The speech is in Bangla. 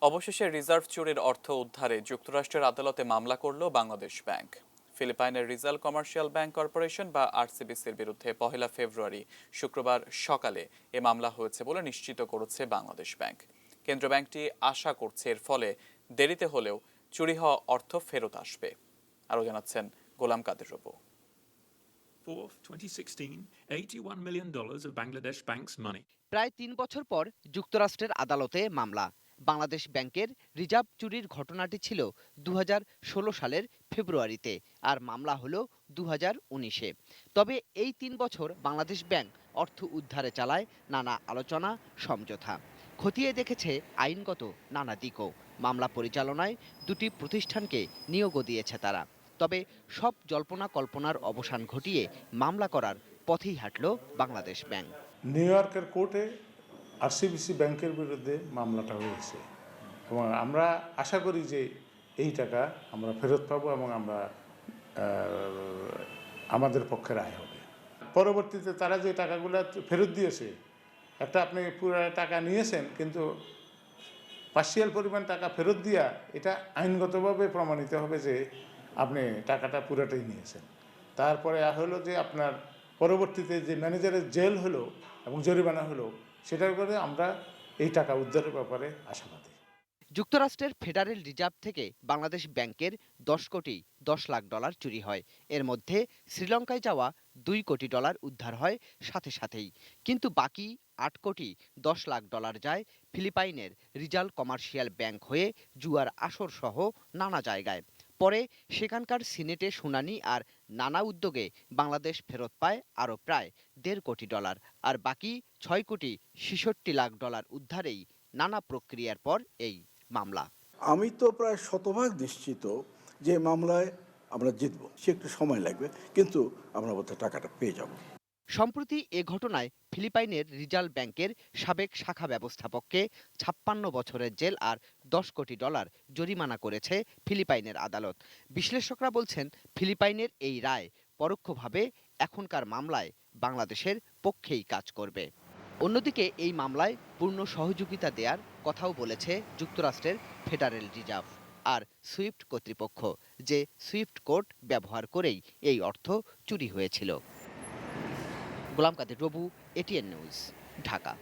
অবশেষে রিজার্ভ চুরির অর্থ উদ্ধারে যুক্তরাষ্ট্রের আদালতে মামলা করল বাংলাদেশ ব্যাংক। ফিলিপাইনের রিজাল কমার্শিয়াল ব্যাংক কর্পোরেশন বা আরসিবিসির বিরুদ্ধে 1 ফেব্রুয়ারি শুক্রবার সকালে এ মামলা হয়েছে বলে নিশ্চিত করেছে বাংলাদেশ ব্যাংক। কেন্দ্র ব্যাংকটি আশা করছে এর ফলে দেরিতে হলেও চুরি হওয়া অর্থ ফেরত আসবে। আরও জানাচ্ছেন গোলাম কাদের রবু। 2016, $81 million of Bangladesh Bank's money. প্রায় ৩ বছর পর যুক্তরাষ্ট্রের আদালতে মামলা। বাংলাদেশ ব্যাংকের রিজার্ভ চুরির ঘটনাটি ছিল 2016 সালের ফেব্রুয়ারিতে, আর মামলা হলো 2019-এ। তবে এই ৩ বছর বাংলাদেশ ব্যাংক অর্থ উদ্ধারে চালায় নানা আলোচনা, সমঝোতা, খতিয়ে দেখেছে আইনগত নানা দিকও। মামলা পরিচালনায় দুটি প্রতিষ্ঠানকে নিয়োগও দিয়েছে তারা। তবে সব জল্পনা কল্পনার অবসান ঘটিয়ে মামলা করার পথেই হাঁটল বাংলাদেশ ব্যাংক। নিউ ইয়র্কের কোর্টে আরসিবিসি ব্যাংকের বিরুদ্ধে মামলাটা হয়েছে এবং আমরা আশা করি যে এই টাকা আমরা ফেরত পাবো এবং আমরা আমাদের পক্ষে রায় হবে। পরবর্তীতে তারা যে টাকাগুলো ফেরত দিয়েছে, একটা আপনি পুরো টাকা নিয়েছেন কিন্তু পার্শিয়াল পরিমাণ টাকা ফেরত দিয়া এটা আইনগতভাবে প্রমাণিত হবে যে আপনি টাকাটা পুরোটাই নিয়েছেন। তারপরে হলো যে আপনার পরবর্তীতে যে ম্যানেজারের জেল হলো এবং জরিমানা হলো, সেটার করে আমরা এই টাকা উদ্ধারের ব্যাপারে আশাবাদী। যুক্তরাষ্ট্রের ফেডারেল রিজার্ভ থেকে বাংলাদেশ ব্যাংকের 10 কোটি 10 লাখ ডলার চুরি হয়। এর মধ্যে শ্রীলঙ্কায় যাওয়া 2 কোটি ডলার উদ্ধার হয় সাথে সাথেই, কিন্তু বাকি 8 কোটি 10 লাখ ডলার যায় ফিলিপাইনের রিজাল কমার্শিয়াল ব্যাংক হয়ে জুয়ার আসর সহ নানা জায়গায়। পরে সেখানকার সিনেটে শুনানি আর নানা উদ্যোগে বাংলাদেশ ফেরত পায় আরও প্রায় 1.5 কোটি ডলার, আর বাকি 6 কোটি 66 লাখ ডলার উদ্ধারেই নানা প্রক্রিয়ার পর এই মামলা। আমি তো প্রায় শতভাগ নিশ্চিত যে মামলায় আমরা জিতব। সে একটু সময় লাগবে, কিন্তু আমরা বোধহয় টাকাটা পেয়ে যাব। সম্প্রতি এ ঘটনায় ফিলিপাইনের রিজাল ব্যাংকের সাবেক শাখা ব্যবস্থাপককে 56 বছরের জেল আর 10 কোটি ডলার জরিমানা করেছে ফিলিপাইনের আদালত। বিশ্লেষকরা বলছেন, ফিলিপাইনের এই রায় পরোক্ষভাবে এখনকার মামলায় বাংলাদেশের পক্ষেই কাজ করবে। অন্যদিকে এই মামলায় পূর্ণ সহযোগিতা দেওয়ার কথাও বলেছে যুক্তরাষ্ট্রের ফেডারেল রিজার্ভ আর সুইফট কর্তৃপক্ষ, যে সুইফট কোড ব্যবহার করেই এই অর্থ চুরি হয়েছিল। গোলাম কাদের রবু, এটিএন নিউজ, ঢাকা।